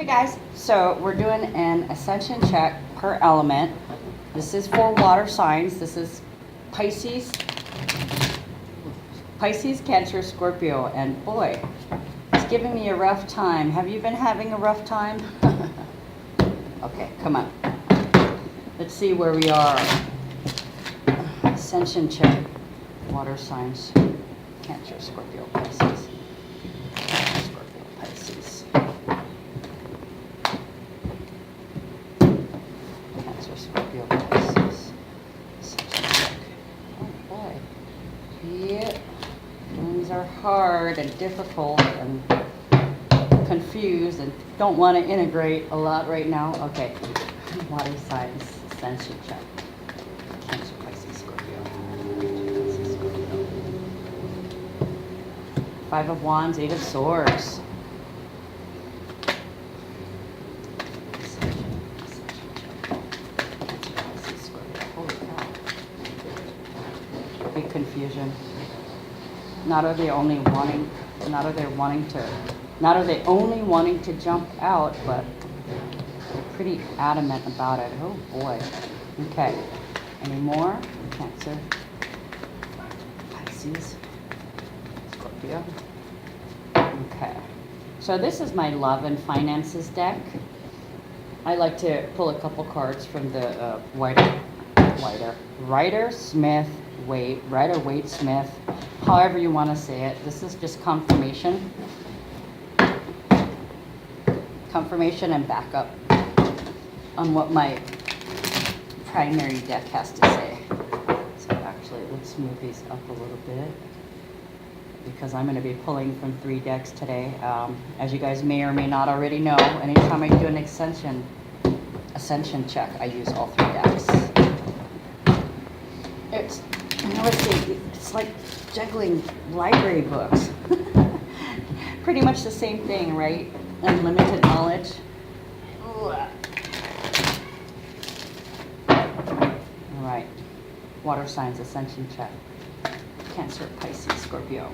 Hey guys, so we're doing an ascension check per element. This is for water signs. This is Pisces, Cancer, Scorpio, and boy, it's giving me a rough time. Have you been having a rough time? Okay, come on. Let's see where we are. Ascension check, water signs, Cancer, Scorpio, Pisces. Scorpio, Pisces. Cancer, Scorpio, Pisces. Ascension check. Oh boy. Yeah. Things are hard and difficult and confused and don't want to integrate a lot right now. Okay. Water signs, ascension check. Cancer, Pisces, Scorpio. Pisces, Scorpio. Five of Wands, Eight of Swords. Ascension check. Cancer, Pisces, Scorpio. Holy cow. Big confusion. Not are they only wanting to jump out, but they're pretty adamant about it. Oh boy. Okay. Any more? Cancer, Pisces, Scorpio. Okay. So this is my love and finances deck. I like to pull a couple cards from the Rider-Waite Smith, however you want to say it. This is just confirmation and backup on what my primary deck has to say. So actually, let's move these up a little bit because I'm going to be pulling from 3 decks today. As you guys may or may not already know, anytime I do an ascension check, I use all 3 decks. It's like juggling library books. Pretty much the same thing, right? Unlimited knowledge. All right. Water signs, ascension check. Cancer, Pisces, Scorpio.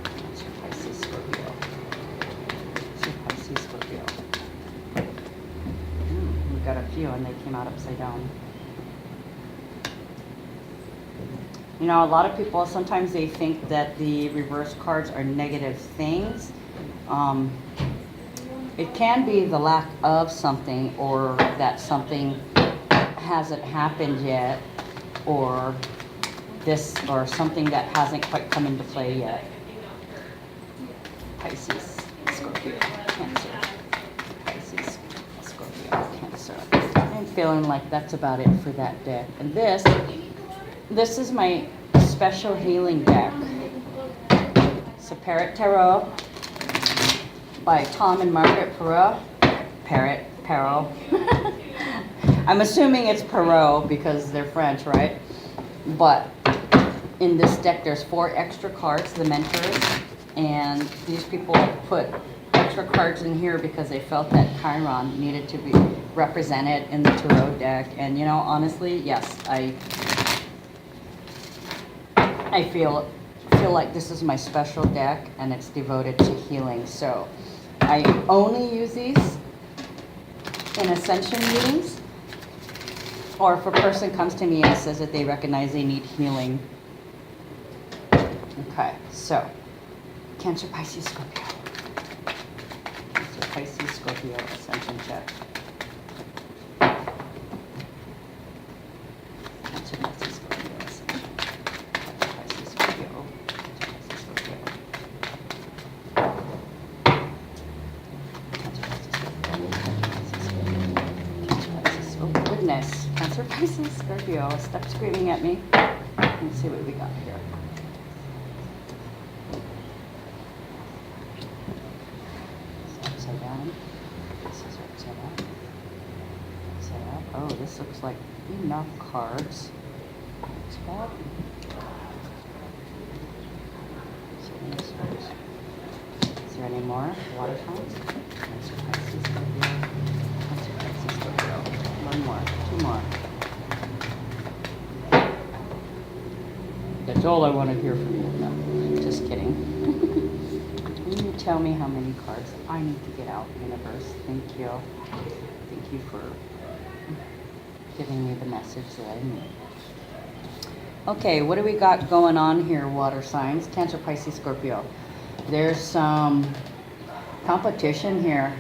Cancer, Pisces, Scorpio. Cancer, Pisces, Scorpio. We got a few and they came out upside down. You know, a lot of people, sometimes they think that the reverse cards are negative things. It can be the lack of something, or that something hasn't happened yet, or something that hasn't quite come into play yet. Pisces, Scorpio, Cancer. Pisces, Scorpio, Cancer. I'm feeling like that's about it for that deck. And this is my special healing deck. It's a Parrot Tarot by Tom and Margaret Perot. Perot. I'm assuming it's Perot because they're French, right? But in this deck, there's 4 extra cards, the mentors, and these people put extra cards in here because they felt that Chiron needed to be represented in the Tarot deck. And you know, honestly, yes, I feel like this is my special deck and it's devoted to healing. So I only use these in ascension readings, or if a person comes to me and says that they recognize they need healing. Okay, so Cancer, Pisces, Scorpio. Cancer, Pisces, Scorpio, ascension check. Cancer, Pisces, Scorpio, ascension. Cancer, Pisces, Scorpio. Cancer, Pisces, Scorpio. Cancer, Pisces, Scorpio. Cancer, Pisces, oh goodness. Cancer, Pisces, Scorpio. Stop screaming at me. Let's see what we got here. Upside down. This is upside down. Upside up. Oh, this looks like enough cards. Is there any more water signs? Cancer, Pisces, Scorpio. Cancer, Pisces, Scorpio. 1 more. 2 more. That's all I want to hear from you. No, just kidding. tell me how many cards I need to get out, universe. Thank you. Thank you for giving me the message that I need. Okay, what do we got going on here, water signs? Cancer, Pisces, Scorpio. There's some competition here.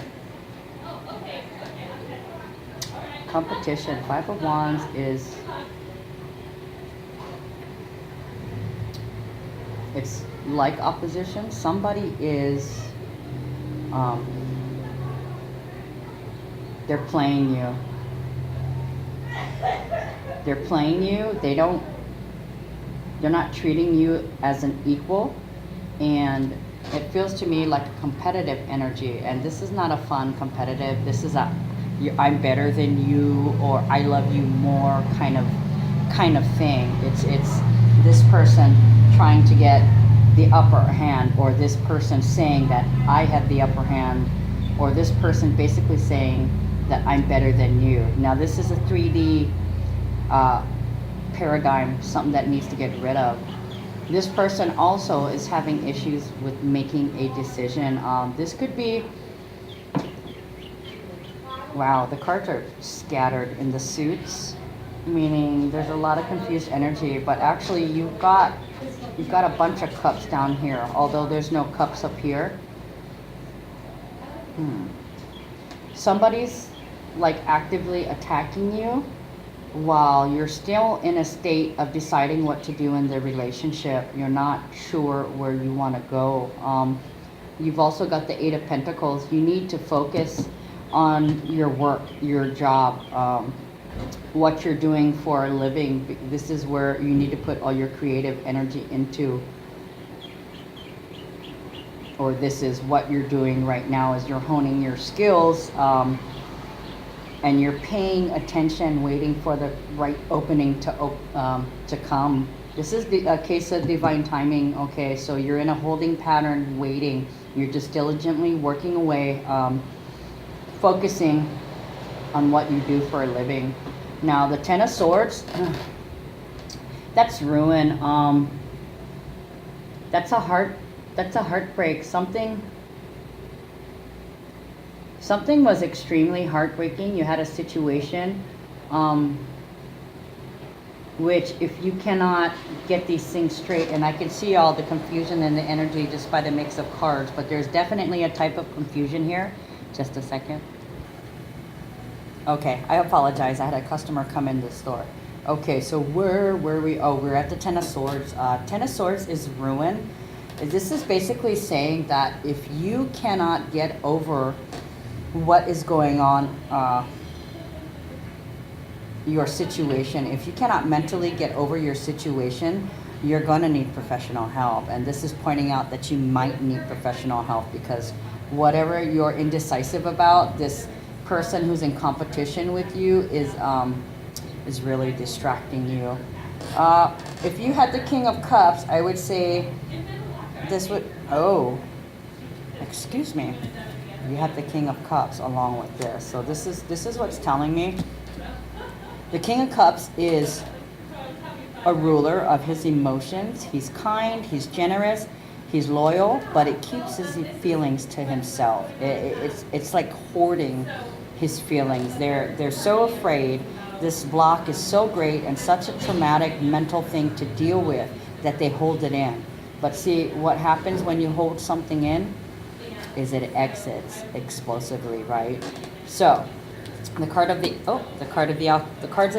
Competition. Five of Wands is, it's like opposition. Somebody is, they're playing you. They're playing you. They're not treating you as an equal. And it feels to me like a competitive energy. And this is not a fun competitive. This is a, I'm better than you, or I love you more kind of thing. It's this person trying to get the upper hand, or this person saying that I have the upper hand, or this person basically saying that I'm better than you. Now this is a 3D paradigm, something that needs to get rid of. This person also is having issues with making a decision. This could be, wow, the cards are scattered in the suits, meaning there's a lot of confused energy, but actually you've got a bunch of cups down here, although there's no cups up here. Somebody's like actively attacking you while you're still in a state of deciding what to do in the relationship. You're not sure where you want to go. You've also got the Eight of Pentacles. You need to focus on your work, your job, what you're doing for a living. This is where you need to put all your creative energy into, or this is what you're doing right now, is you're honing your skills, and you're paying attention, waiting for the right opening to come. This is a case of divine timing. Okay, so you're in a holding pattern, waiting. You're just diligently working away, focusing on what you do for a living. Now the Ten of Swords, that's ruin. That's a heartbreak. Something was extremely heartbreaking. You had a situation, which if you cannot get these things straight, and I can see all the confusion and the energy just by the mix of cards, but there's definitely a type of confusion here. Just a second. Okay, I apologize. I had a customer come in the store. Okay, so where were we? Oh, we're at the Ten of Swords. Ten of Swords is ruin. This is basically saying that if you cannot get over what is going on, your situation, if you cannot mentally get over your situation, you're going to need professional help. And this is pointing out that you might need professional help, because whatever you're indecisive about, this person who's in competition with you is really distracting you. If you had the King of Cups, I would say this would, oh, excuse me. You have the King of Cups along with this. So this is what's telling me. The King of Cups is a ruler of his emotions. He's kind, he's generous, he's loyal, but it keeps his feelings to himself. It's like hoarding his feelings. They're so afraid. This block is so great and such a traumatic mental thing to deal with that they hold it in. But see, what happens when you hold something in is it exits explosively, right? So the cards of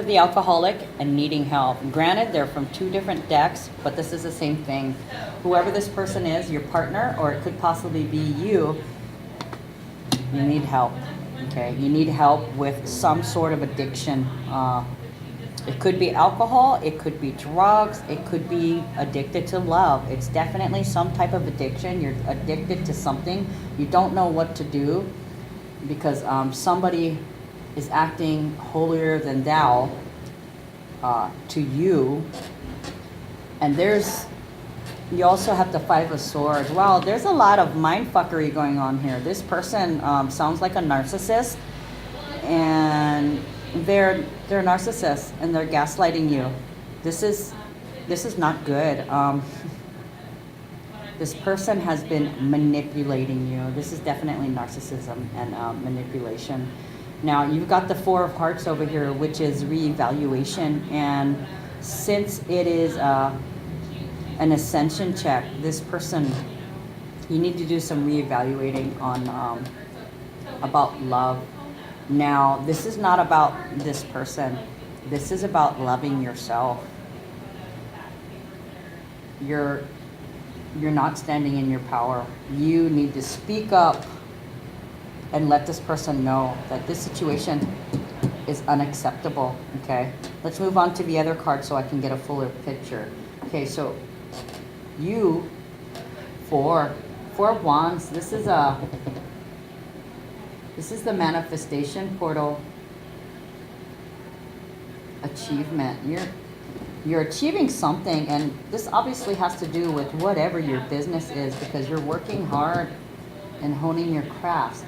the alcoholic and needing help. Granted, they're from two different decks, but this is the same thing. Whoever this person is, your partner, or it could possibly be you, you need help. Okay, you need help with some sort of addiction. It could be alcohol, it could be drugs, it could be addicted to love. It's definitely some type of addiction. You're addicted to something. You don't know what to do because somebody is acting holier than thou to you. And you also have the Five of Swords. Wow, there's a lot of mind fuckery going on here. This person sounds like a narcissist, and they're narcissists and they're gaslighting you. This is not good. This person has been manipulating you. This is definitely narcissism and manipulation. Now, you've got the Four of Hearts over here, which is reevaluation. And since it is an ascension check, this person, you need to do some reevaluating on about love. Now, this is not about this person. This is about loving yourself. You're not standing in your power. You need to speak up and let this person know that this situation is unacceptable. Okay, let's move on to the other card so I can get a fuller picture. Okay, so you, Four of Wands. This is the manifestation portal. Achievement. You're achieving something, and this obviously has to do with whatever your business is, because you're working hard and honing your crafts.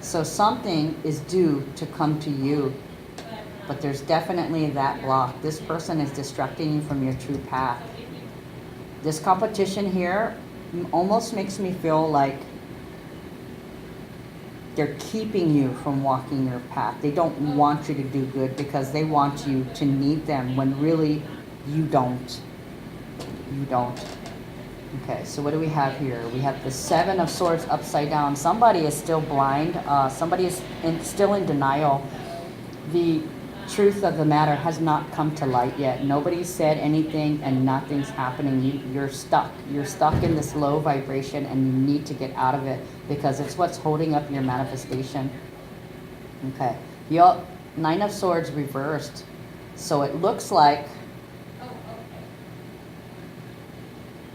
So something is due to come to you, but there's definitely that block. This person is distracting you from your true path. This competition here almost makes me feel like they're keeping you from walking your path. They don't want you to do good because they want you to need them, when really you don't. You don't. Okay, so what do we have here? We have the Seven of Swords upside down. Somebody is still blind. Somebody is still in denial. The truth of the matter has not come to light yet. Nobody said anything and nothing's happening. You're stuck. You're stuck in this low vibration, and you need to get out of it because it's what's holding up your manifestation. Okay. Nine of Swords reversed. So it looks like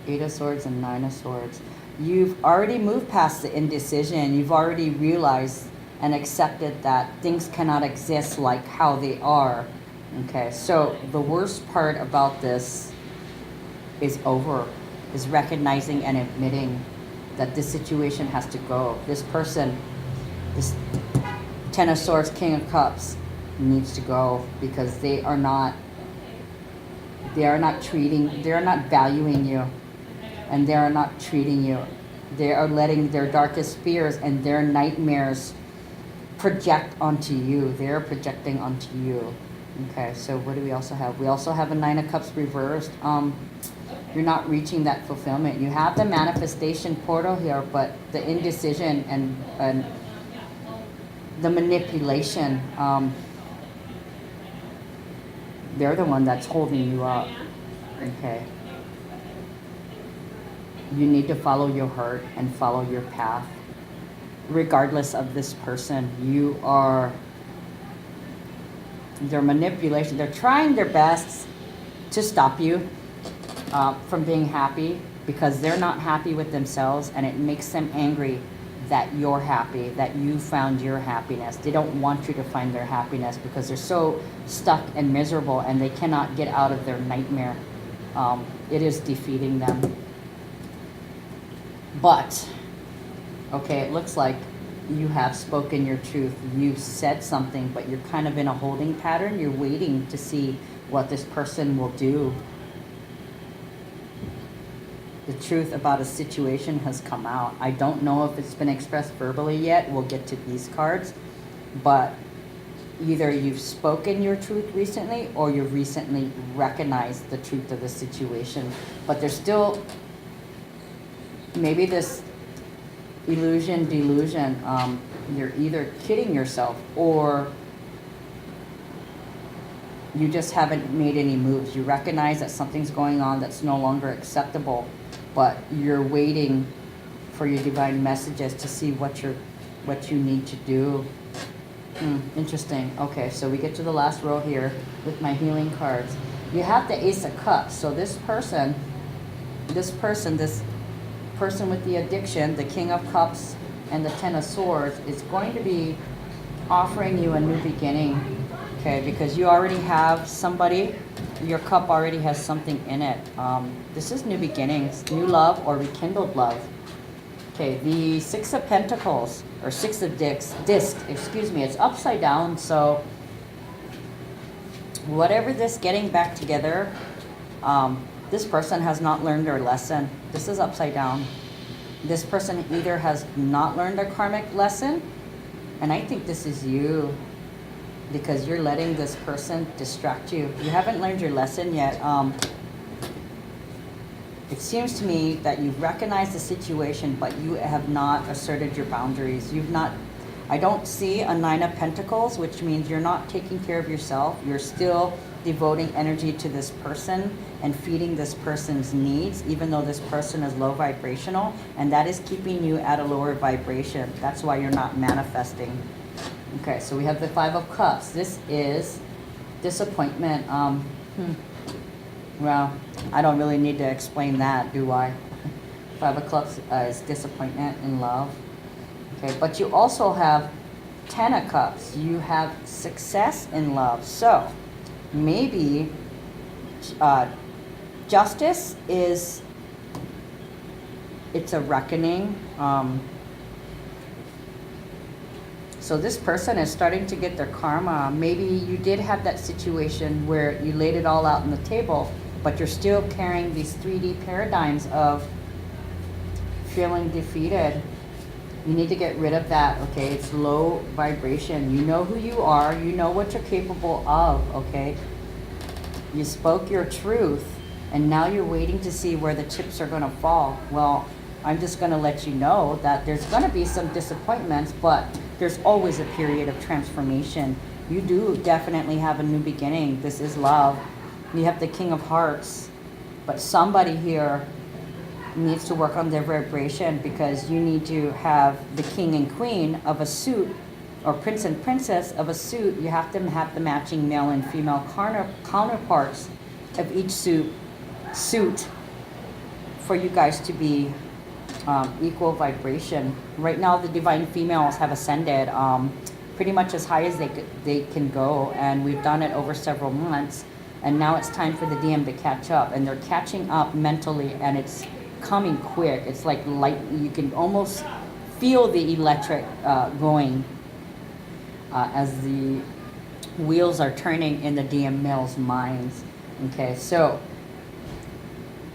Eight of Swords and Nine of Swords. You've already moved past the indecision. You've already realized and accepted that things cannot exist like how they are. Okay, so the worst part about this is over, is recognizing and admitting that this situation has to go. This person, this Ten of Swords, King of Cups, needs to go because they are not valuing you, and they are not treating you. They are letting their darkest fears and their nightmares project onto you. They're projecting onto you. Okay, so what do we also have? We also have a Nine of Cups reversed. You're not reaching that fulfillment. You have the manifestation portal here, but the indecision and the manipulation, they're the one that's holding you up. Okay. You need to follow your heart and follow your path. Regardless of this person, their manipulation, they're trying their best to stop you from being happy, because they're not happy with themselves, and it makes them angry that you're happy, that you found your happiness. They don't want you to find their happiness because they're so stuck and miserable, and they cannot get out of their nightmare. It is defeating them. But, okay, it looks like you have spoken your truth. You said something, but you're kind of in a holding pattern. You're waiting to see what this person will do. The truth about a situation has come out. I don't know if it's been expressed verbally yet. We'll get to these cards. But either you've spoken your truth recently, or you've recently recognized the truth of the situation. But there's still maybe this illusion, delusion. You're either kidding yourself, or you just haven't made any moves. You recognize that something's going on that's no longer acceptable, but you're waiting for your divine messages to see what you need to do. Interesting. Okay, so we get to the last row here with my healing cards. You have the Ace of Cups. So this person with the addiction, the King of Cups and the Ten of Swords, is going to be offering you a new beginning. Okay, because you already have somebody, your cup already has something in it. This is new beginnings, new love, or rekindled love. Okay, the Six of Pentacles, or Six of discs, excuse me, it's upside down. So whatever this getting back together, This person has not learned their lesson. This is upside down. This person either has not learned their karmic lesson, and I think this is you, because you're letting this person distract you. You haven't learned your lesson yet. It seems to me that you've recognized the situation, but you have not asserted your boundaries. I don't see a 9 of Pentacles, which means you're not taking care of yourself. You're still devoting energy to this person and feeding this person's needs, even though this person is low vibrational, and that is keeping you at a lower vibration. That's why you're not manifesting. Okay, so we have the 5 of Cups. This is disappointment. Well, I don't really need to explain that, do I? 5 of Cups is disappointment in love. Okay, but you also have 10 of Cups. You have success in love. So maybe justice is, it's a reckoning. So this person is starting to get their karma. Maybe you did have that situation where you laid it all out on the table, but you're still carrying these 3D paradigms of feeling defeated. You need to get rid of that, okay? It's low vibration. You know who you are. You know what you're capable of, okay? You spoke your truth, and now you're waiting to see where the chips are going to fall. Well, I'm just going to let you know that there's going to be some disappointments, but there's always a period of transformation. You do definitely have a new beginning. This is love. You have the King of Hearts, but somebody here needs to work on their vibration, because you need to have the King and Queen of a suit, or Prince and Princess of a suit. You have to have the matching male and female counterparts of each suit for you guys to be equal vibration. Right now the divine females have ascended pretty much as high as they can go, and we've done it over several months, and now it's time for the DM to catch up, and they're catching up mentally, and it's coming quick. It's like light. You can almost feel the electric going as the wheels are turning in the DM males' minds. Okay, so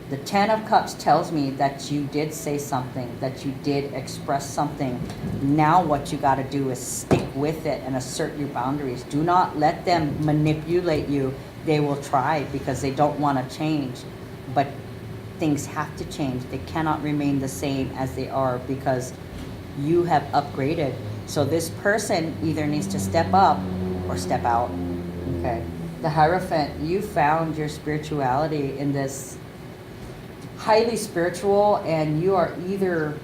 the 10 of Cups tells me that you did say something, that you did express something. Now what you got to do is stick with it and assert your boundaries. Do not let them manipulate you. They will try because they don't want to change. But things have to change. They cannot remain the same as they are, because you have upgraded. So this person either needs to step up or step out. Okay. The Hierophant, you found your spirituality in this highly spiritual, and you are either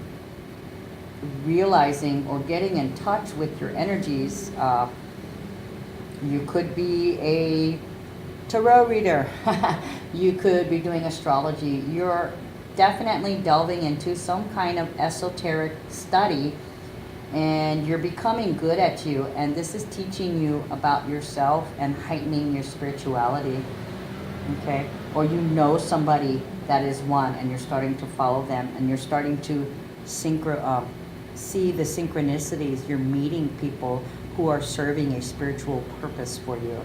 realizing or getting in touch with your energies. You could be a tarot reader. You could be doing astrology. You're definitely delving into some kind of esoteric study, and you're becoming good at you, and this is teaching you about yourself and heightening your spirituality. Okay? Or you know somebody that is one, and you're starting to follow them, and you're starting to see the synchronicities. You're meeting people who are serving a spiritual purpose for you.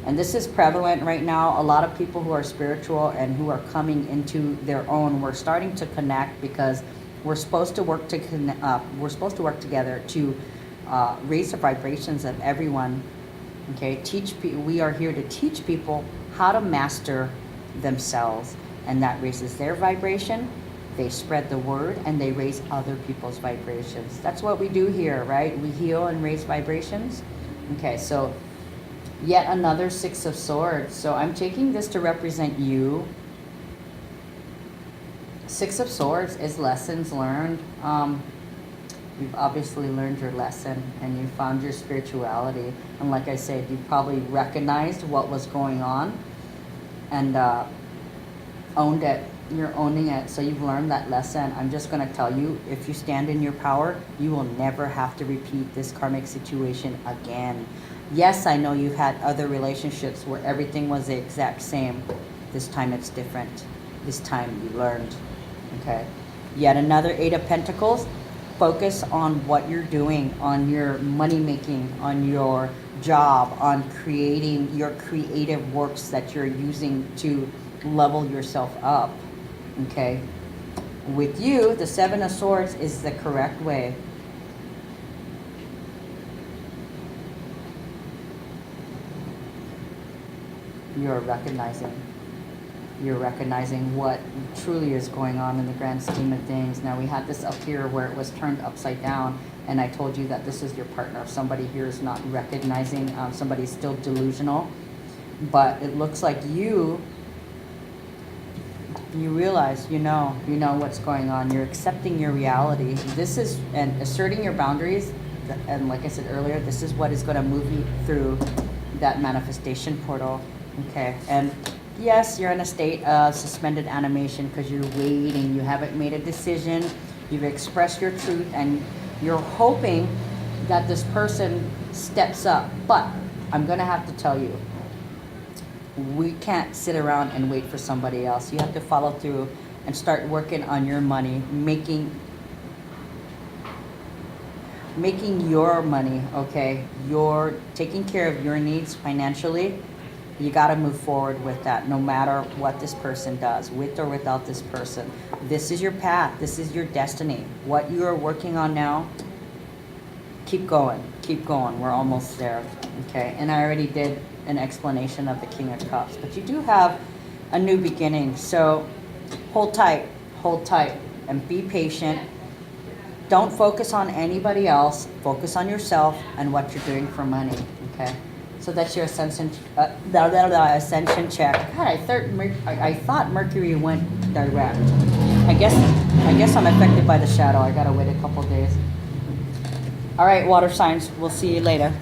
And this is prevalent right now. A lot of people who are spiritual and who are coming into their own, we're starting to connect, because we're supposed to work together to raise the vibrations of everyone. Okay, we are here to teach people how to master themselves, and that raises their vibration. They spread the word, and they raise other people's vibrations. That's what we do here, right? We heal and raise vibrations. Okay, so yet another 6 of Swords. So I'm taking this to represent you. 6 of Swords is lessons learned. You've obviously learned your lesson, and you found your spirituality. And like I said, you probably recognized what was going on and owned it. You're owning it. So you've learned that lesson. I'm just going to tell you, if you stand in your power, you will never have to repeat this karmic situation again. Yes, I know you've had other relationships where everything was the exact same. This time it's different. This time you learned. Okay. Yet another 8 of Pentacles. Focus on what you're doing, on your money making, on your job, on creating your creative works that you're using to level yourself up. Okay? With you, the Seven of Swords is the correct way. You're recognizing what truly is going on in the grand scheme of things. Now, we had this up here where it was turned upside down, and I told you that this is your partner. If somebody here is not recognizing, somebody's still delusional, but it looks like you realize, you know what's going on. You're accepting your reality. This is, and asserting your boundaries, and like I said earlier, this is what is going to move you through that manifestation portal. Okay, and yes, you're in a state of suspended animation because you're waiting. You haven't made a decision. You've expressed your truth, and you're hoping that this person steps up. But I'm going to have to tell you, we can't sit around and wait for somebody else. You have to follow through and start working on your money, making your money, okay? You're taking care of your needs financially. You got to move forward with that, no matter what this person does, with or without this person. This is your path. This is your destiny. What you are working on now, keep going. Keep going. We're almost there, okay? And I already did an explanation of the King of Cups, but you do have a new beginning. So hold tight, and be patient. Don't focus on anybody else. Focus on yourself and what you're doing for money, okay? So that's your ascension, ascension check. God, I thought Mercury went direct. I guess I'm affected by the shadow. I gotta wait a couple days. All right, water signs. We'll see you later.